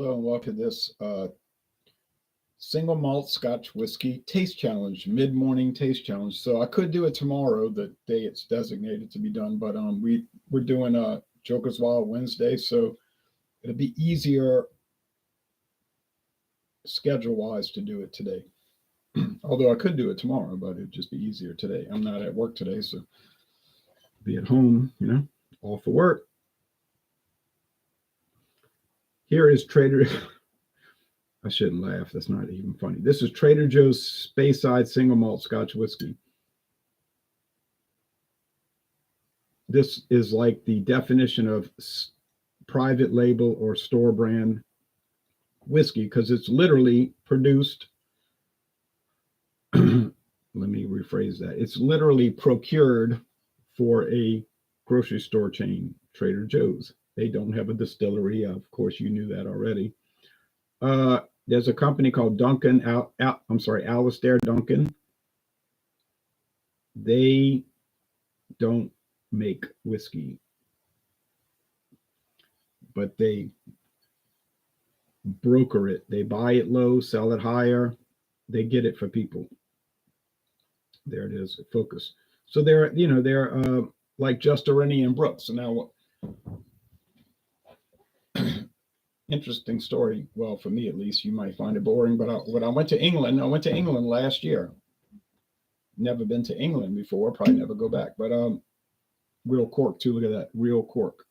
Hello and welcome to this single malt Scotch whiskey taste challenge, mid-morning taste challenge. So I could do it tomorrow, the day it's designated to be done, but we're doing Joker's Wild Wednesday, so it'll be easier schedule-wise to do it today. Although I could do it tomorrow, but it'd just be easier today. I'm not at work today, so I'll be at home, all for work. Here is Trader. I shouldn't laugh. That's not even funny. This is Trader Joe's Speyside single malt Scotch whiskey. This is like the definition of private label or store brand whiskey because it's literally produced. Let me rephrase that. It's literally procured for a grocery store chain, Trader Joe's. They don't have a distillery. Of course, you knew that already. There's a company called Duncan. Alistair Duncan. They don't make whiskey, but they broker it. They buy it low, sell it higher. They get it for people. There it is. Focus. So they're like Just Rennie and Brooks. So now interesting story. Well, for me at least, you might find it boring, but when I went to England, last year. Never been to England before, probably never go back. But real cork too. Look at that, real cork.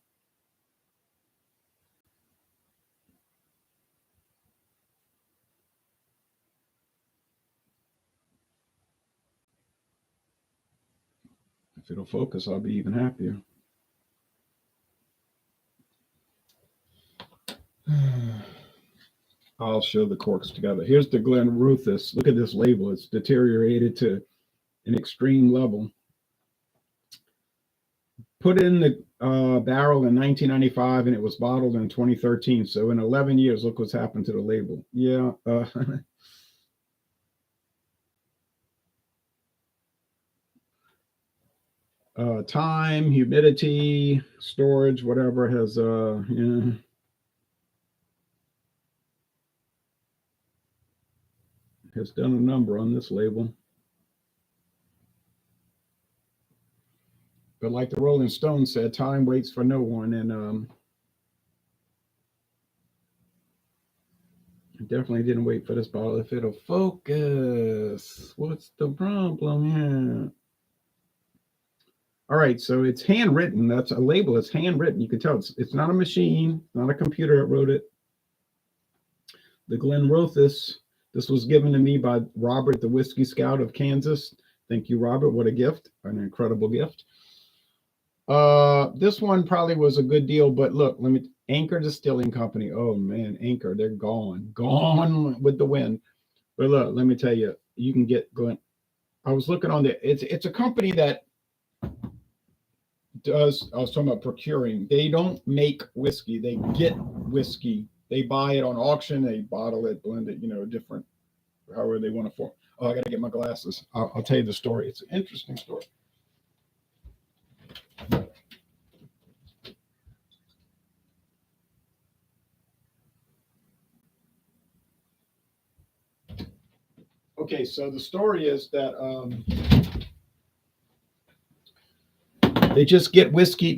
If it'll focus, I'll be even happier. I'll show the corks together. Here's the Glenrothes. Look at this label. It's deteriorated to an extreme level. Put in the barrel in 1995 and it was bottled in 2013. So in 11 years, look what's happened to the label. Yeah. Time, humidity, storage, whatever has has done a number on this label. But like the Rolling Stones said, time waits for no one, and definitely didn't wait for this bottle. If it'll focus, what's the problem here? All right, so it's handwritten. That's a label. It's handwritten. You can tell it's not a machine, not a computer that wrote it. The Glenrothes. This was given to me by Robert, the Whiskey Scout of Kansas. Thank you, Robert. What a gift. An incredible gift. This one probably was a good deal, but look, Anchor Distilling Company. Oh man, Anchor, they're gone with the wind. But look, let me tell you, you can get Glen. I was looking on there. It's a company that does. I was talking about procuring. They don't make whiskey. They get whiskey. They buy it on auction. They bottle it, blend it. Different, however they want to form. Oh, I got to get my glasses. I'll tell you the story. It's an interesting story. Okay, so the story is that they just get whiskey.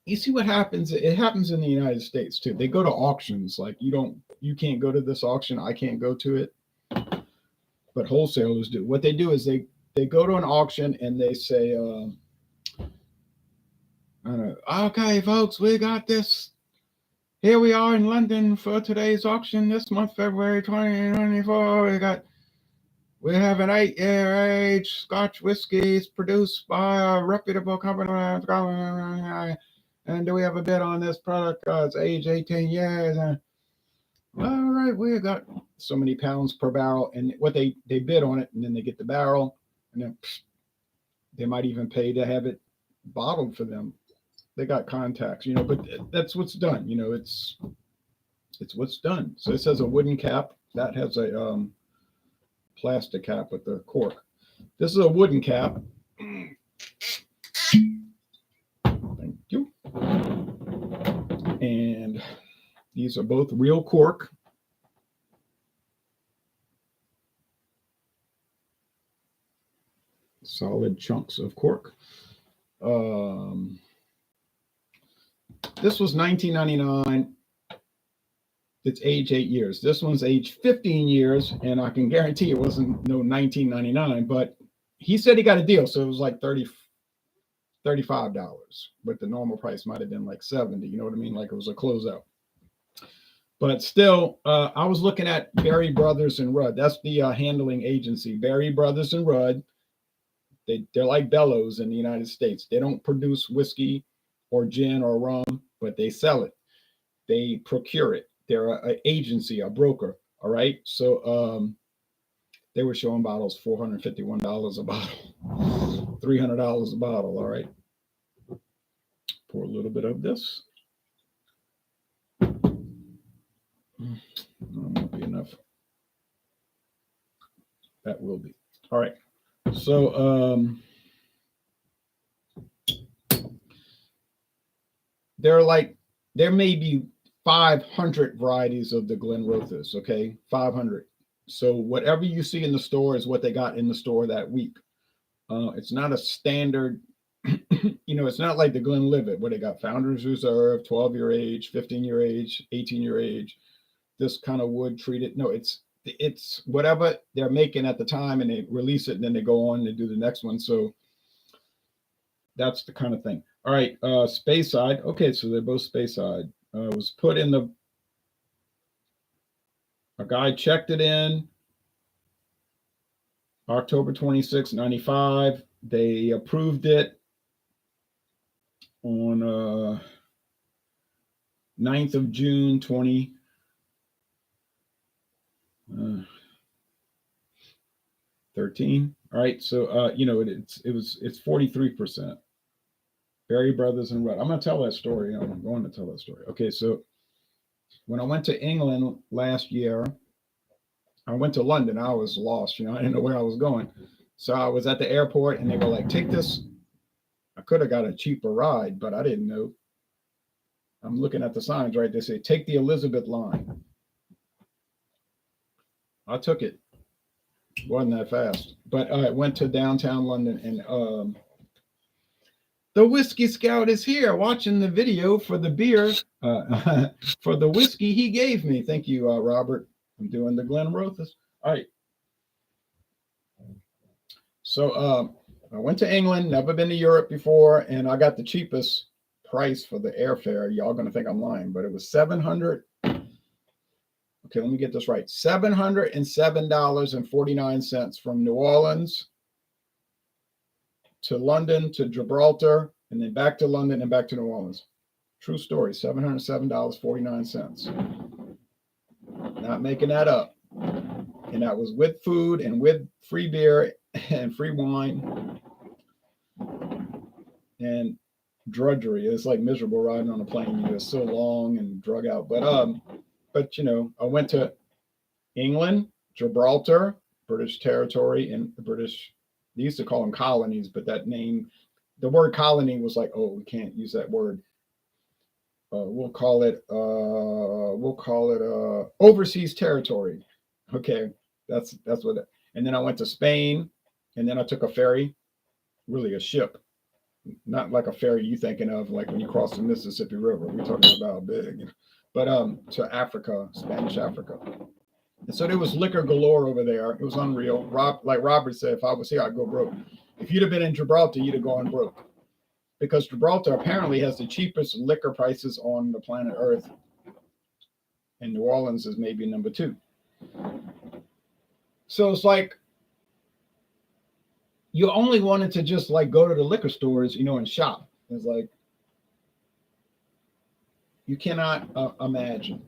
You see what happens? It happens in the United States too. They go to auctions. Like you can't go to this auction. I can't go to it. But wholesalers do. What they do is they go to an auction and they say, okay, folks, we got this. Here we are in London for today's auction this month, February 2024. We have an 8-year age Scotch whiskey produced by a reputable company. And do we have a bid on this product? It's age 18 years. All right, we got so many pounds per barrel. And what they bid on it, and then they get the barrel. And then they might even pay to have it bottled for them. They got contacts, but that's what's done. It's what's done. So it says a wooden cap. That has a plastic cap with the cork. This is a wooden cap. Thank you. And these These are both real cork. Solid chunks of cork. This was $19.99. It's age 8 years. This one's age 15 years, and I can guarantee it wasn't no $19.99, but he said he got a deal, so it was like $35, but the normal price might have been like 70. You know what I mean? Like it was a closeout. But still, I was looking at Berry Brothers and Rudd. That's the handling agency. Berry Brothers and Rudd. They're like Bellows in the United States. They don't produce whiskey or gin or rum, but they sell it. They procure it. They're an agency, a broker. All right. So they were showing bottles $451 a bottle, $300 a bottle. All right. Pour a little bit of this. That won't be enough. That will be. All right. So there may be 500 varieties of the Glenrothes, okay? 500. So whatever you see in the store is what they got in the store that week. It's not a standard, it's not like the Glenlivet where they got Founders Reserve, 12-year age, 15-year age, 18-year age, this kind of wood treated. No, it's whatever they're making at the time, and they release it, and then they go on and do the next one. So that's the kind of thing. All right, Speyside. Okay, so they're both Speyside. Was put in a guy checked it in October 26, 95. They approved it on 9th of June 2013. All right, so it's 43%. Berry Brothers and Rudd. I'm going to tell that story. I'm going to tell that story. Okay, so when I went to England last year, I went to London. I was lost. I didn't know where I was going. So I was at the airport, and they go like, take this. I could have got a cheaper ride, but I didn't know. I'm looking at the signs, right? They say, take the Elizabeth line. I took it. Wasn't that fast. But I went to downtown London, and the Whiskey Scout is here watching the video for the beer, for the whiskey he gave me. Thank you, Robert. I'm doing the Glenrothes. All right. So I went to England, never been to Europe before, and I got the cheapest price for the airfare. Y'all going to think I'm lying, but it was $700. Okay, let me get this right. $707.49 from New Orleans to London to Gibraltar, and then back to London and back to New Orleans. True story, $707.49. Not making that up. And that was with food and with free beer and free wine and drudgery. It's like miserable riding on a plane. It's so long and drug out. But I went to England, Gibraltar, British territory, and the British. They used to call them colonies, but that name, the word colony was like, oh, we can't use that word. We'll call it overseas territory. Okay, that's what. And then I went to Spain, and then I took a ferry, really a ship, not like a ferry you thinking of like when you cross the Mississippi River. We're talking about big, but to Africa, Spanish Africa. And so there was liquor galore over there. It was unreal. Like Robert said, if I was here, I'd go broke. If you'd have been in Gibraltar, you'd have gone broke. Because Gibraltar apparently has the cheapest liquor prices on the planet Earth. And New Orleans is maybe number 2. So it's like, you only wanted to just like go to the liquor stores, and shop. It's like, you cannot imagine.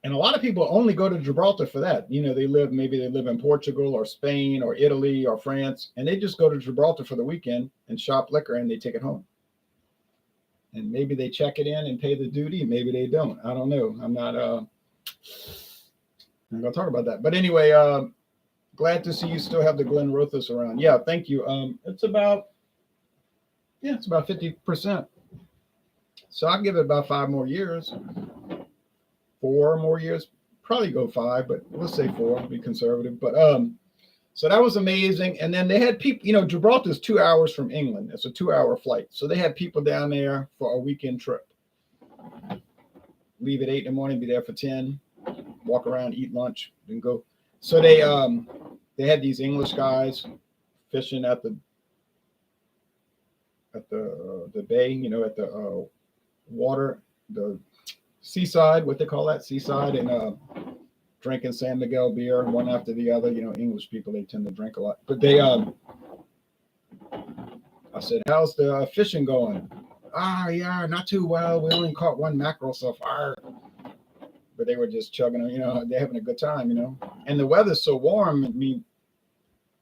And a lot of people only go to Gibraltar for that. They live in Portugal or Spain or Italy or France, and they just go to Gibraltar for the weekend and shop liquor, and they take it home. And maybe they check it in and pay the duty. Maybe they don't. I don't know. I'm not going to talk about that. But anyway, glad to see you still have the Glenrothes around. Yeah, thank you. It's about 50%. So I'll give it about 5 more years. 4 more years, probably go 5, but let's say 4, be conservative. But so that was amazing. And then they had people, Gibraltar is 2 hours from England. It's a 2-hour flight. So they had people down there for a weekend trip. Leave at 8 in the morning, be there for 10, walk around, eat lunch, then go. So they had these English guys fishing at the bay, at the water, the seaside, what they call that, seaside, and drinking San Miguel beer one after the other. English people, they tend to drink a lot. But they, I said, how's the fishing going? Yeah, not too well. We only caught 1 mackerel so far. But they were just chugging, they're having a good time, And the weather's so warm. I mean,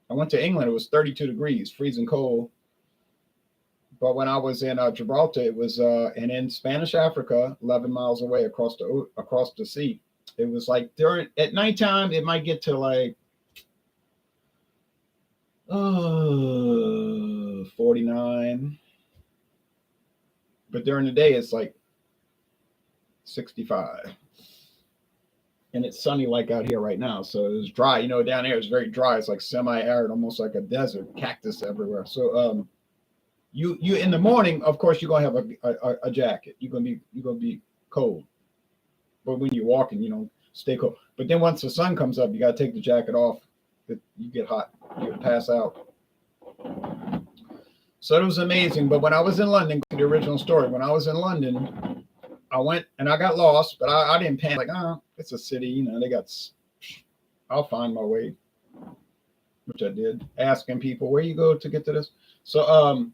I went to England, it was 32 degrees, freezing cold. But when I was in Gibraltar, it was, and in Spanish Africa, 11 miles away across the sea, it was like at nighttime, it might get to like 49. But during the day, it's like 65. And it's sunny like out here right now. So it was dry. Down there it's very dry. It's like semi-arid, almost like a desert, cactus everywhere. So you in the morning, of course, you're gonna have a jacket. You're gonna be cold. But when you're walking, stay cold. But then once the sun comes up, you gotta take the jacket off. You get hot. You pass out. So it was amazing. But when I was in London, the original story, when I was in London, I went and I got lost, but I didn't panic. Like, it's a city, I'll find my way, which I did, asking people, where you go to get to this? So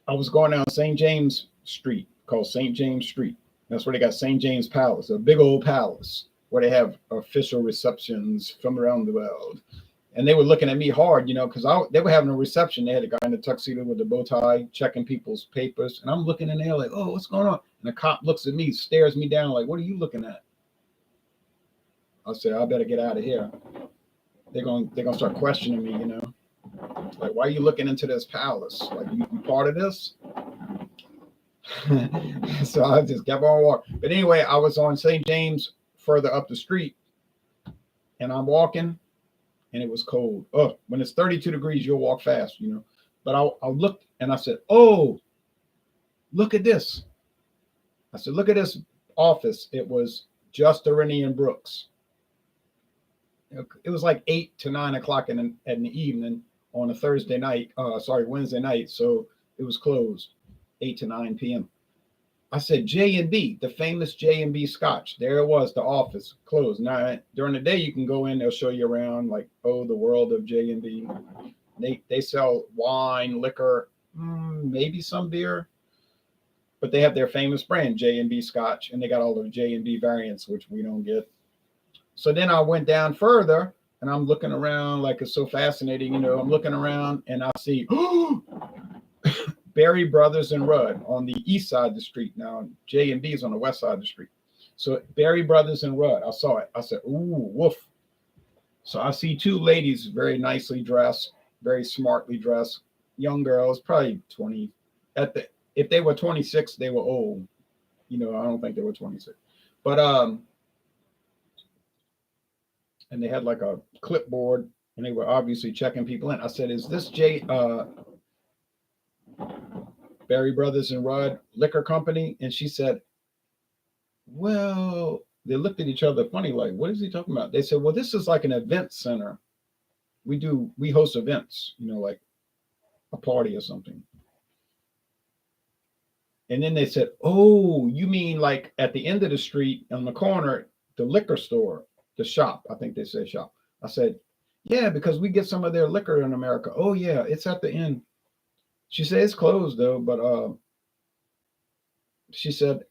I was going down St. James Street, called St. James Street. That's where they got St. James Palace, a big old palace where they have official receptions from around the world. And they were looking at me hard, because they were having a reception. They had a guy in a tuxedo with a bow tie checking people's papers. And I'm looking in there like, oh, what's going on? And the cop looks at me, stares me down like, what are you looking at? I said, I better get out of here. They're gonna start questioning me, Like, why are you looking into this palace? Like, you part of this? So I just kept on walking. But anyway, I was on St. James further up the street. And I'm walking. And it was cold. Oh, when it's 32 degrees, you'll walk fast, But I looked and I said, oh, look at this. I said, look at this office. It was just Irene Brooks. It was like 8 to 9 o'clock in the evening on a Wednesday night. So it was closed 8 to 9 p.m. I said, J&B, the famous J&B Scotch. There it was, the office closed. Now, during the day, you can go in, they'll show you around, like, the world of J&B. They sell wine, liquor, maybe some beer. But they have their famous brand, J&B Scotch, and they got all the J&B variants, which we don't get. So then I went down further, and I'm looking around like it's so fascinating. I'm looking around, and I see, Berry Brothers and Rudd on the east side of the street. Now J&B is on the west side of the street. So Berry Brothers and Rudd, I saw it. I said, ooh, woof. So I see 2 ladies very nicely dressed, very smartly dressed, young girls, probably 20. If they were 26, they were old. I don't think they were 26. But and they had like a clipboard and they were obviously checking people in. I said, is this Berry Brothers and Rudd Liquor Company? And she said, well, they looked at each other funny, like, what is he talking about? They said, well, this is like an event center. We host events, like a party or something. And then they said, oh, you mean like at the end of the street on the corner, the liquor store, the shop. I think they said shop. I said, yeah, because we get some of their liquor in America. Oh, yeah, it's at the end. She said, it's closed, though. But she said,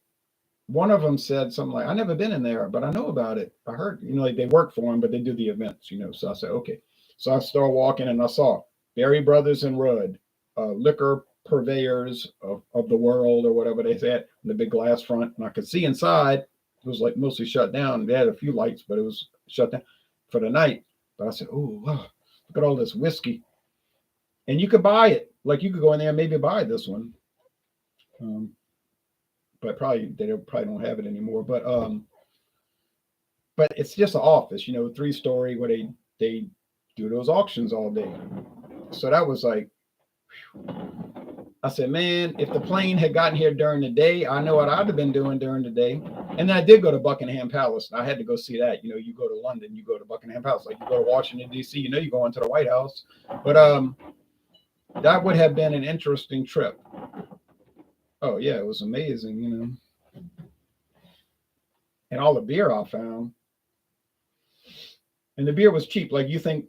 one of them said something like, I never been in there, but I know about it. I heard, like they work for them, but they do the events, So I said, okay. So I started walking and I saw Berry Brothers and Rudd, liquor purveyors of the world or whatever they said, the big glass front. And I could see inside. It was like mostly shut down. They had a few lights, but it was shut down for the night. But I said, oh, wow, look at all this whiskey. And you could buy it. Like you could go in there and maybe buy this one. but they probably don't have it anymore. But it's just an office, 3-story where they do those auctions all day. So that was like, I said, man, if the plane had gotten here during the day, I know what I'd have been doing during the day. And then I did go to Buckingham Palace. I had to go see that. You go to London, you go to Buckingham Palace. Like you go to Washington, D.C., you go into the White House. But that would have been an interesting trip. Oh, yeah, it was amazing, And all the beer I found. And the beer was cheap. Like you think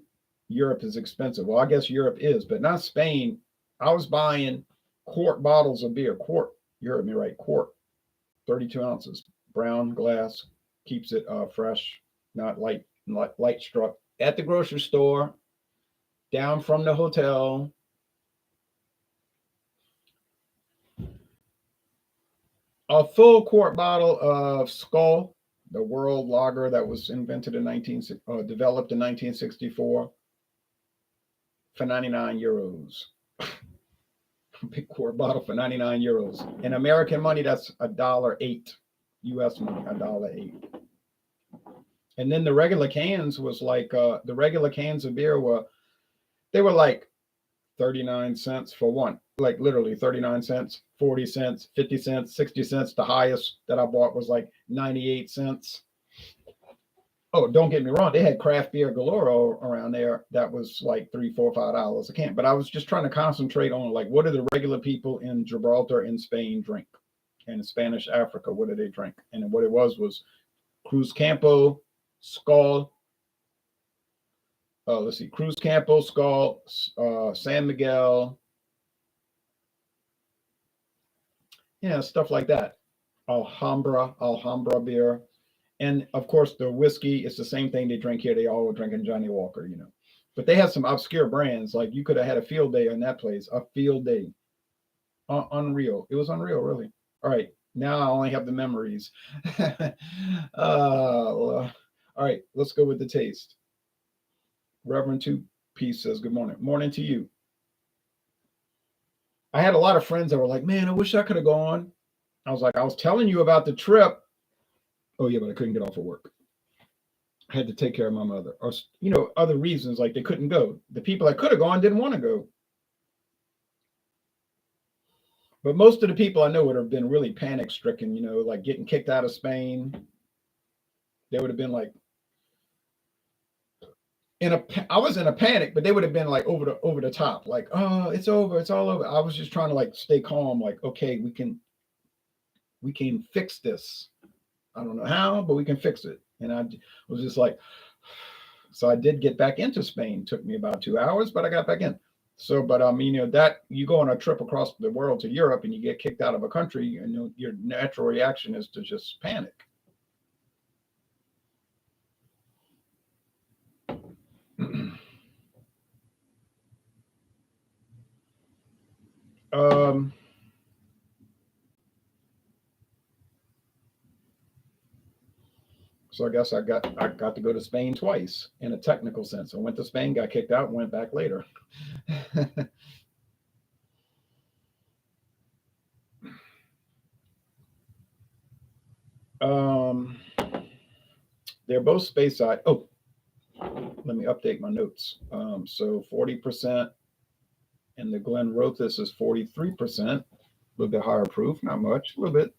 Europe is expensive. Well, I guess Europe is, but not Spain. I was buying quart bottles of beer. Quart. You heard me right. Quart. 32 ounces. Brown glass. Keeps it fresh, not light struck. At the grocery store, down from the hotel. A full quart bottle of Skull, the world lager that was invented developed in 1964, for 99 euros. Big quart bottle for 99 euros. In American money, that's $1.08. US money, $1.08. And then the regular cans was like the regular cans of beer were like 39 cents for one. Like literally 39 cents, 40 cents, 50 cents, 60 cents. The highest that I bought was like 98 cents. Oh, don't get me wrong. They had craft beer galore around there that was like $3, $4, $5 a can. But I was just trying to concentrate on like, what do the regular people in Gibraltar and Spain drink? And in Spanish Africa, what do they drink? And what it was Cruz Campo, Skull. Let's see, Cruz Campo, Skull, San Miguel. Yeah, stuff like that. Alhambra beer. And of course, the whiskey is the same thing they drink here. They all were drinking Johnny Walker, But they have some obscure brands. Like you could have had a field day in that place. A field day. Unreal. It was unreal, really. All right. Now I only have the memories. All right. Let's go with the taste. Reverend Two Piece says, good morning. Morning to you. I had a lot of friends that were like, man, I wish I could have gone. I was like, I was telling you about the trip. Oh, yeah, but I couldn't get off of work. I had to take care of my mother. Or, other reasons, like they couldn't go. The people that could have gone didn't want to go. But most of the people I know would have been really panic stricken, like getting kicked out of Spain. They would have been like, I was in a panic, but they would have been like over the top, like, oh, it's over, it's all over. I was just trying to like stay calm, like, okay, we can fix this. I don't know how, but we can fix it. And I was just like, so I did get back into Spain. It took me about 2 hours, but I got back in. So, but that you go on a trip across the world to Europe and you get kicked out of a country, and your natural reaction is to just panic. So I guess I got to go to Spain twice in a technical sense. I went to Spain, got kicked out, went back later. They're both Speyside. Oh, let me update my notes. So 40%, and the Glenrothes is 43%. A little bit higher proof, not much, a little bit.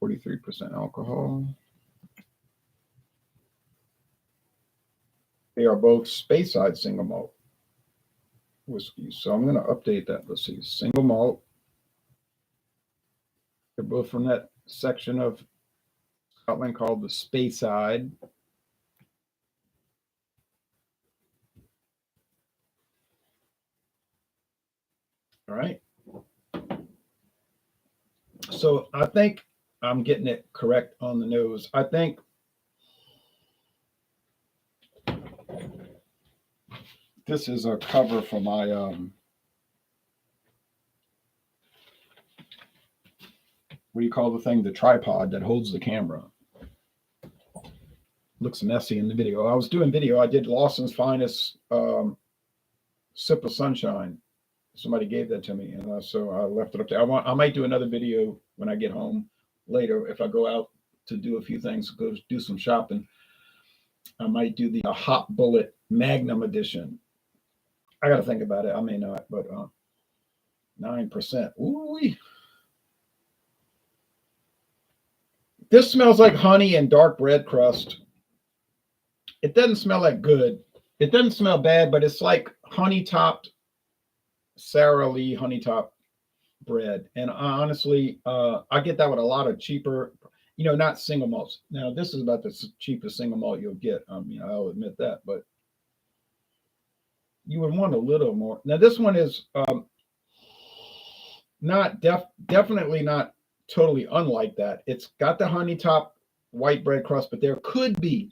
43% alcohol. They are both Speyside single malt whiskeys. So I'm going to update that. Let's see, single malt. They're both from that section of Scotland called the Speyside. All right. So I think I'm getting it correct on the nose. I think this is a cover for my what do you call the thing? The tripod that holds the camera. Looks messy in the video. I was doing video. I did Lawson's Finest Sip of Sunshine. Somebody gave that to me, and so I left it up there. I might do another video when I get home later. If I go out to do a few things, go do some shopping, I might do the Hot Bullet Magnum edition. I got to think about it. I may not, but 9%. Ooh, this smells like honey and dark bread crust. It doesn't smell that good. It doesn't smell bad, but it's like honey topped Sara Lee honey top bread. And honestly, I get that with a lot of cheaper, not single malts. Now, this is about the cheapest single malt you'll get. I'll admit that, but you would want a little more. Now, this one is not definitely not totally unlike that. It's got the honey top white bread crust, but there could be,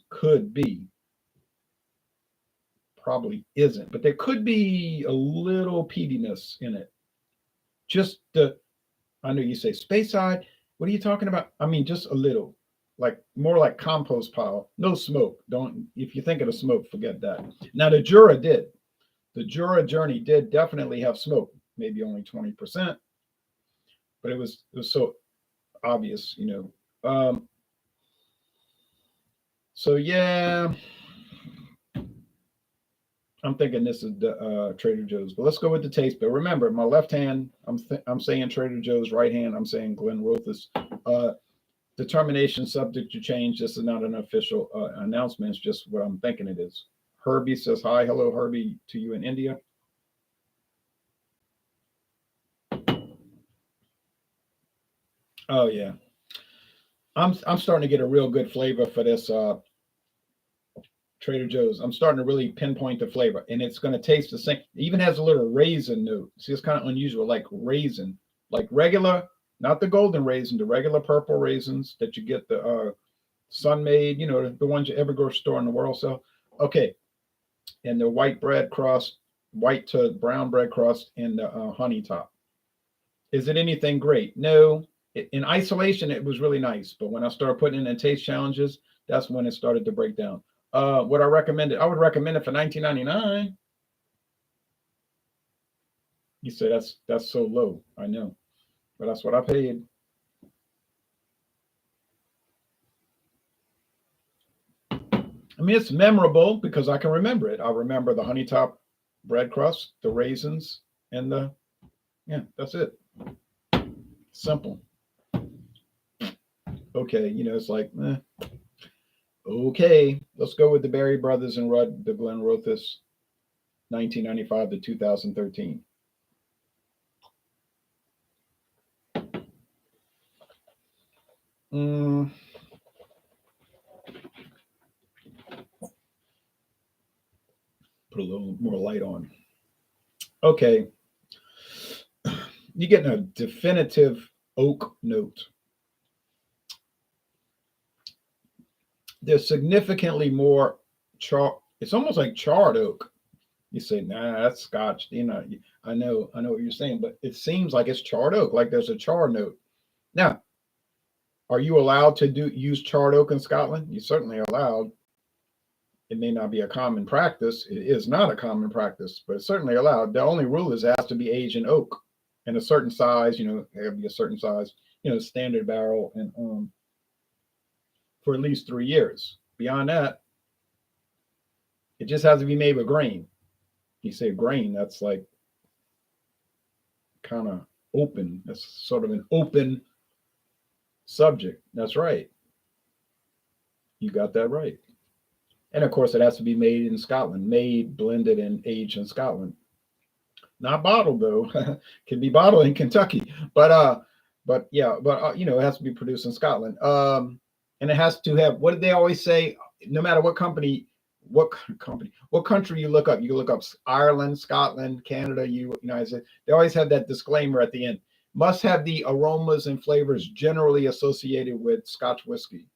probably isn't, but there could be a little peatiness in it. I know you say Speyside. What are you talking about? I mean, just a little, like more like compost pile. No smoke. If you think of the smoke, forget that. Now the Jura did. The Jura Journey did definitely have smoke, maybe only 20%, but it was so obvious, So yeah, I'm thinking this is the Trader Joe's, but let's go with the taste. But remember, my left hand, I'm saying Trader Joe's. Right hand, I'm saying Glenrothes. Determination subject to change. This is not an official announcement. It's just what I'm thinking it is. Herbie says hi. Hello, Herbie, to you in India. Oh yeah, I'm starting to get a real good flavor for this Trader Joe's. I'm starting to really pinpoint the flavor, and it's going to taste the same. It even has a little raisin note. See, it's kind of unusual, like raisin, like regular, not the golden raisin, the regular purple raisins that you get the Sun-Made, the ones you ever grocery store in the world sell. Okay, and the white bread crust, white to brown bread crust, and the honey top. Is it anything great? No. In isolation, it was really nice, but when I started putting in taste challenges, that's when it started to break down. Would I recommend it? I would recommend it for $19.99. You say that's so low. I know, but that's what I paid. I mean, it's memorable because I can remember it. I remember the honey top bread crust, the raisins, and that's it. Simple. Okay, it's like, okay, let's go with the Berry Brothers and Rudd, the Glenrothes, 1995 to 2013. Put a little more light on. Okay. You're getting a definitive oak note. There's significantly more char. It's almost like charred oak. You say, nah, that's Scotch. I know what you're saying, but it seems like it's charred oak, like there's a char note. Now, are you allowed to use charred oak in Scotland? You're certainly allowed. It may not be a common practice. It is not a common practice, but it's certainly allowed. The only rule is it has to be aged in oak in a certain size. It has to be a certain size, standard barrel, and for at least 3 years. Beyond that, it just has to be made with grain. You say grain, that's like kind of open. That's sort of an open subject. That's right. You got that right. And of course, it has to be made in Scotland, made, blended, and aged in Scotland. Not bottled though. Can be bottled in Kentucky, but it has to be produced in Scotland. And it has to have, what did they always say? No matter what country you look up, you can look up Ireland, Scotland, Canada, United States. They always have that disclaimer at the end. Must have the aromas and flavors generally associated with Scotch whiskey.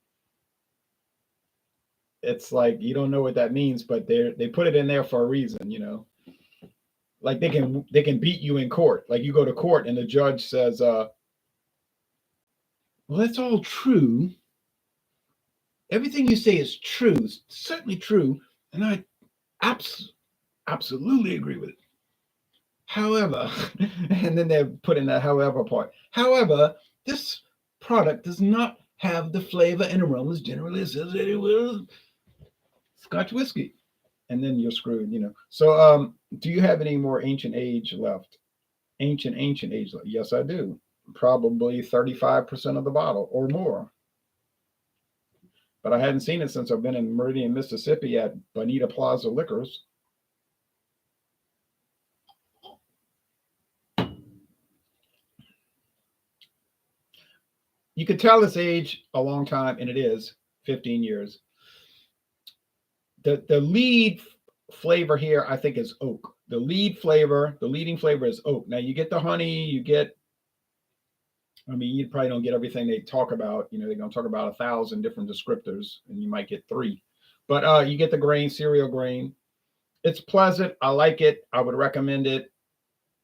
It's like you don't know what that means, but they put it in there for a reason, Like they can beat you in court. Like you go to court and the judge says, well, that's all true. Everything you say is true, certainly true, and I absolutely agree with it. However, and then they put in that however part. However, this product does not have the flavor and aromas generally it says that it will. Scotch whiskey. And then you're screwed, you know. So, do you have any more ancient age left? Ancient age left? Yes, I do. Probably 35% of the bottle or more. But I hadn't seen it since I've been in Meridian, Mississippi at Bonita Plaza Liquors. You could tell its age a long time, and it is 15 years. The lead flavor here, I think, is oak. The leading flavor is oak. Now you get the honey, you get. I mean, you probably don't get everything they talk about. You know, they're going to talk about 1,000 different descriptors, and you might get three. But you get the grain, cereal grain. It's pleasant. I like it. I would recommend it,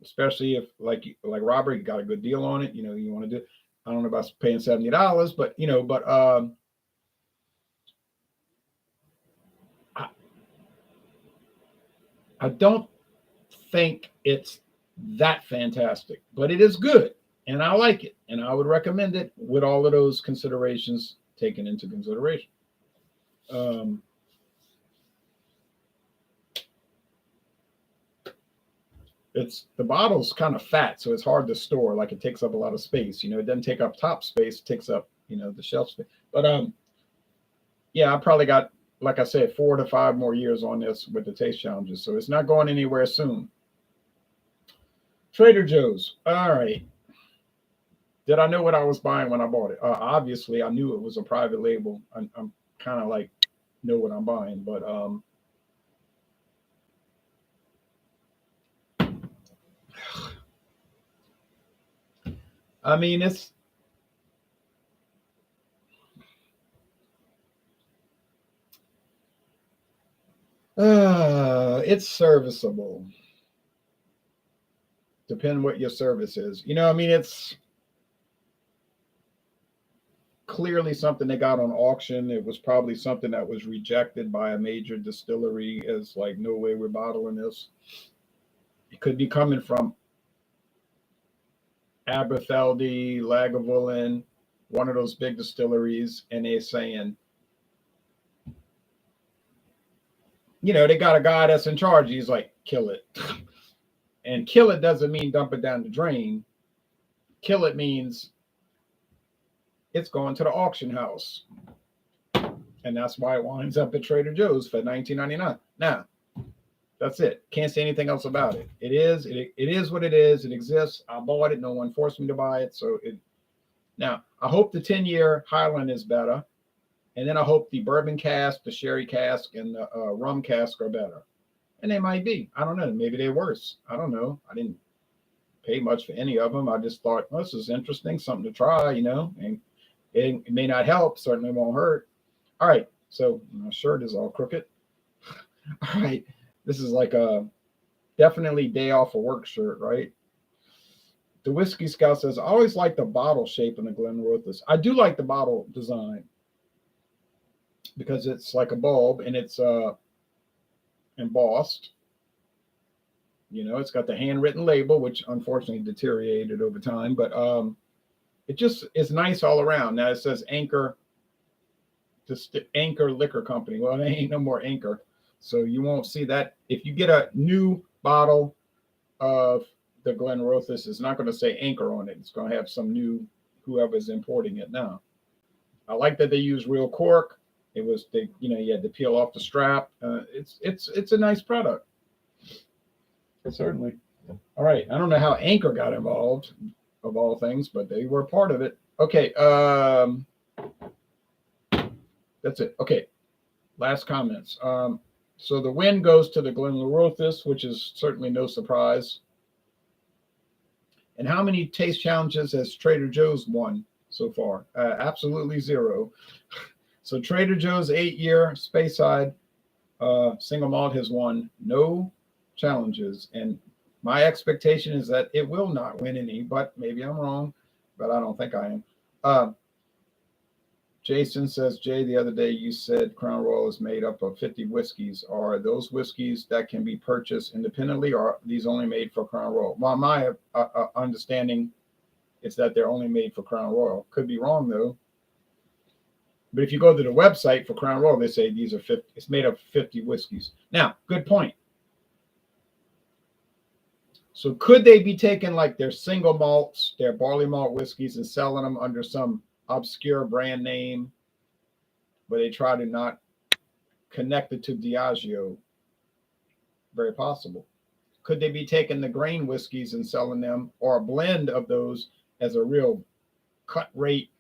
especially if like Robert, you got a good deal on it. You know, you want to do. I don't know about paying $70, but you know, but I, I don't think it's that fantastic, but it is good, and I like it, and I would recommend it with all of those considerations taken into consideration. Um, it's the bottle's kind of fat, so it's hard to store. Like it takes up a lot of space. You know, it doesn't take up top space; it takes up the shelf space. But yeah, I probably got, like I said, 4 to 5 more years on this with the taste challenges, so it's not going anywhere soon. Trader Joe's. All right. Did I know what I was buying when I bought it? Obviously, I knew it was a private label. I'm kind of like know what I'm buying, but I mean it's serviceable. Depending what your service is, I mean, it's clearly something they got on auction. It was probably something that was rejected by a major distillery as like, no way we're bottling this. It could be coming from Aberfeldy, Lagavulin, one of those big distilleries, and they're saying, they got a guy that's in charge. He's like, kill it. And kill it doesn't mean dump it down the drain. Kill it means it's going to the auction house. And that's why it winds up at Trader Joe's for $19.99. Now, that's it. Can't say anything else about it. It is what it is. It exists. I bought it. No one forced me to buy it. Now, I hope the 10-year Highland is better. And then I hope the bourbon cask, the sherry cask, and the rum cask are better. And they might be. I don't know. Maybe they're worse. I don't know. I didn't pay much for any of them. I just thought, well, this is interesting, something to try, and it may not help, certainly won't hurt. All right, so my shirt is all crooked. All right, this is like a definitely day off of work shirt, right? The Whiskey Scout says, I always like the bottle shape in the Glenrothes. I do like the bottle design because it's like a bulb and it's embossed. It's got the handwritten label, which unfortunately deteriorated over time, but it just is nice all around. Now it says Anchor, just Anchor Liquor Company. Well, there ain't no more Anchor, so you won't see that. If you get a new bottle of the Glenrothes, it's not going to say Anchor on it. It's going to have some new whoever's importing it now. I like that they use real cork. It was you had to peel off the strap. It's a nice product. Certainly. All right. I don't know how Anchor got involved, of all things, but they were part of it. Okay. That's it. Okay. Last comments. So the win goes to the Glenrothes, which is certainly no surprise. And how many taste challenges has Trader Joe's won so far? Absolutely zero. So Trader Joe's 8-year Speyside single malt has won no challenges, and my expectation is that it will not win any, but maybe I'm wrong, but I don't think I am. Jason says, Jay, the other day you said Crown Royal is made up of 50 whiskeys. Are those whiskeys that can be purchased independently, or are these only made for Crown Royal? Well, my understanding is that they're only made for Crown Royal. Could be wrong, though. But if you go to the website for Crown Royal, they say these are 50. It's made up of 50 whiskeys. Now, good point. So could they be taking like their single malts, their barley malt whiskeys, and selling them under some obscure brand name where they try to not connect it to Diageo? Very possible. Could they be taking the grain whiskeys and selling them, or a blend of those as a real cut rate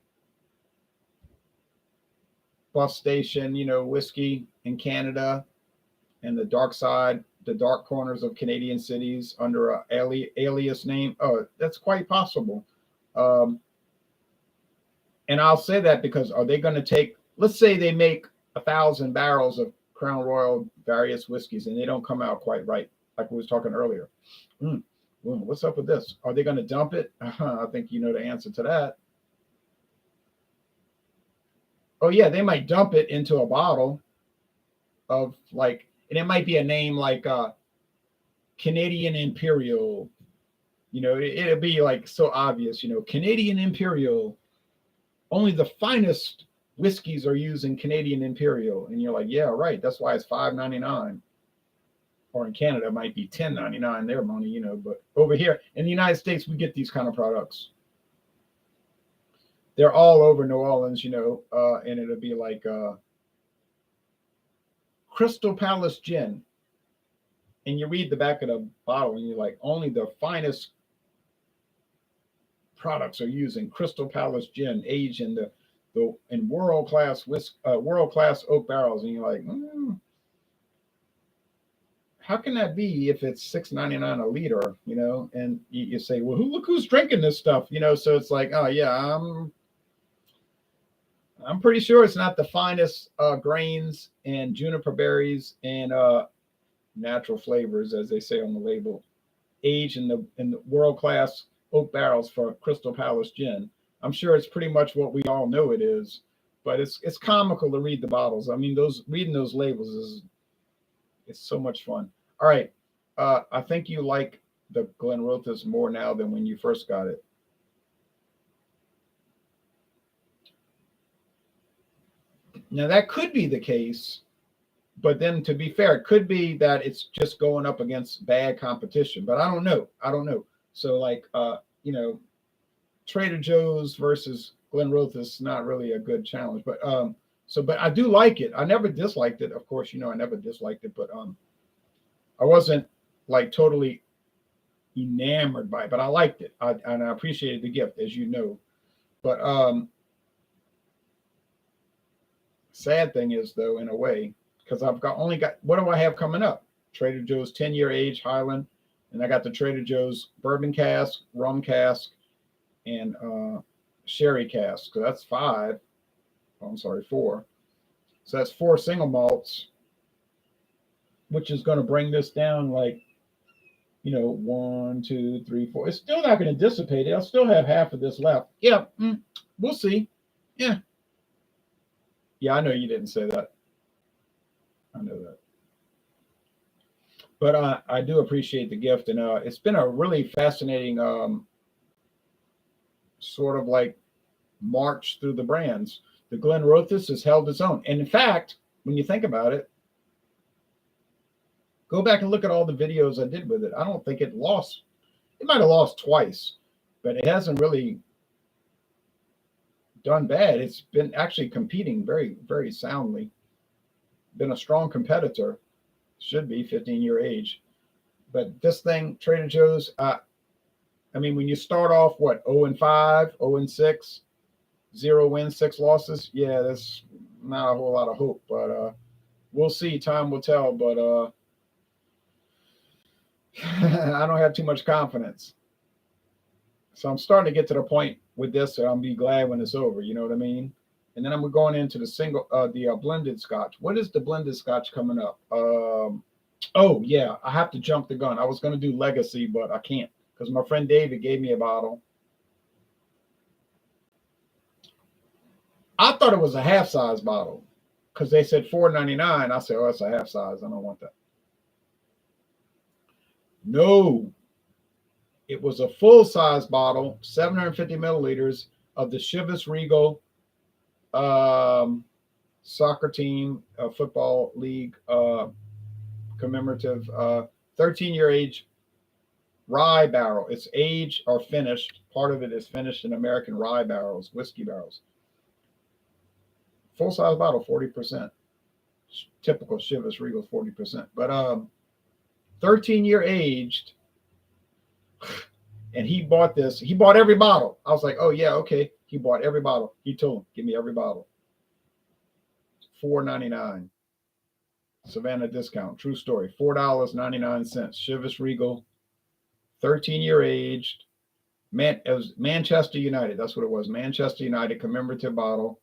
bus station, whiskey in Canada and the dark side, the dark corners of Canadian cities under a alias name? Oh, that's quite possible. And I'll say that because are they going to take, let's say they make 1,000 barrels of Crown Royal various whiskeys and they don't come out quite right, like we was talking earlier. What's up with this? Are they going to dump it? I think you know the answer to that. Oh yeah, they might dump it into a bottle of like, and it might be a name like Canadian Imperial. It'll be like so obvious, Canadian Imperial. Only the finest whiskeys are using Canadian Imperial. And you're like, yeah, right. That's why it's $5.99. Or in Canada, it might be $10.99 their money, but over here in the United States, we get these kind of products. They're all over New Orleans, and it'll be like Crystal Palace Gin. And you read the back of the bottle and you're like, only the finest products are using Crystal Palace Gin, aged in the in world class oak barrels. And you're like, how can that be if it's $6.99 a liter, and you say, well, look who's drinking this stuff, so it's like, oh yeah, I'm pretty sure it's not the finest grains and juniper berries and natural flavors, as they say on the label, aged in the world class oak barrels for Crystal Palace Gin. I'm sure it's pretty much what we all know it is, but it's comical to read the bottles. I mean, reading those labels it's so much fun. All right. I think you like the Glenrothes more now than when you first got it. Now, that could be the case, but then to be fair, it could be that it's just going up against bad competition, but I don't know. So like, Trader Joe's versus Glenrothes is not really a good challenge, but I do like it. I never disliked it. Of course, I never disliked it, but I wasn't like totally enamored by it, but I liked it. And I appreciated the gift, as you know. But sad thing is, though, in a way, because I've only got, what do I have coming up? Trader Joe's 10-year age Highland, and I got the Trader Joe's bourbon cask, rum cask, and sherry cask. So that's 5. Oh, I'm sorry, 4. So that's 4 single malts, which is going to bring this down like, 1, 2, 3, 4. It's still not going to dissipate it. I'll still have half of this left. Yeah, we'll see. Yeah. Yeah, I know you didn't say that. I know that. But I do appreciate the gift. And it's been a really fascinating sort of like march through the brands. The Glenrothes has held its own. And in fact, when you think about it, go back and look at all the videos I did with it. I don't think it lost. It might have lost twice, but it hasn't really done bad. It's been actually competing very, very soundly. Been a strong competitor. Should be 15-year age. But this thing, Trader Joe's, I mean, when you start off, 0-5, 0-6, 0 wins, 6 losses, yeah, that's not a whole lot of hope. But we'll see. Time will tell. But I don't have too much confidence. So I'm starting to get to the point with this, so I'll be glad when it's over. You know what I mean? And then I'm going into the blended scotch. What is the blended scotch coming up? Oh yeah, I have to jump the gun. I was going to do Legacy, but I can't because my friend David gave me a bottle. I thought it was a half size bottle because they said $4.99. I said, oh, it's a half size. I don't want that. No, it was a full size bottle, 750 milliliters of the Chivas Regal um, soccer team football league commemorative 13-year age rye barrel. It's aged or finished. Part of it is finished in American rye barrels, whiskey barrels. Full size bottle, 40%. Typical Chivas Regal, 40%. But 13-year aged, and he bought this. He bought every bottle. I was like, oh yeah, okay. He bought every bottle. He told him, give me every bottle. $4.99. Savannah discount. True story. $4.99. Chivas Regal, 13-year aged. It was Manchester United. That's what it was. Manchester United commemorative bottle.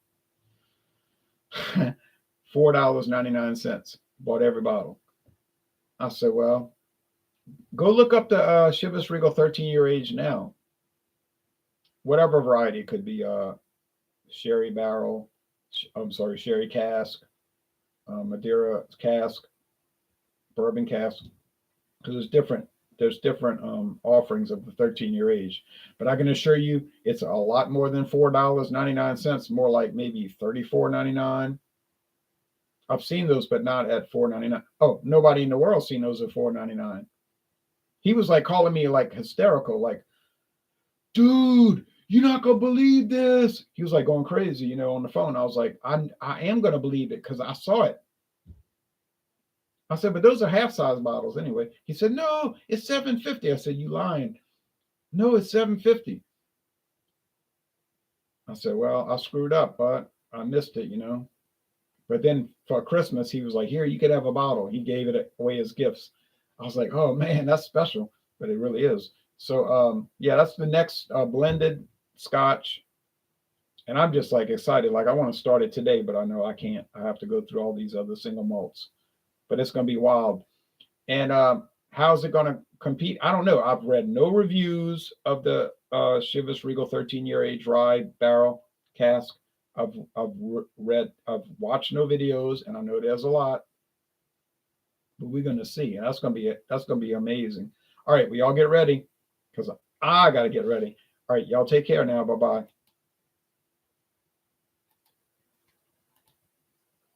$4.99. Bought every bottle. I said, well, go look up the Chivas Regal 13-year age now. Whatever variety. It could be sherry barrel. I'm sorry, sherry cask, Madeira cask, bourbon cask. Because there's different offerings of the 13-year age. But I can assure you it's a lot more than $4.99. More like maybe $34.99. I've seen those, but not at $4.99. Oh, nobody in the world seen those at $4.99. He was like calling me like hysterical, like, dude, you're not gonna believe this. He was like going crazy, on the phone. I was like, I am gonna believe it because I saw it. I said, but those are half size bottles anyway. He said, no, it's $7.50. I said, you lying? No, it's $7.50. I said, well, I screwed up, but I missed it, But then for Christmas, he was like, here, you could have a bottle. He gave it away as gifts. I was like, oh man, that's special, but it really is. So yeah, that's the next blended Scotch, and I'm just like excited. Like I want to start it today, but I know I can't. I have to go through all these other single malts, but it's going to be wild. And how's it going to compete? I don't know. I've read no reviews of the Chivas Regal 13-year age rye barrel cask. I've watched no videos, and I know there's a lot, but we're going to see, and that's going to be amazing. All right, we all get ready because I got to get ready. All right, y'all take care now. Bye bye.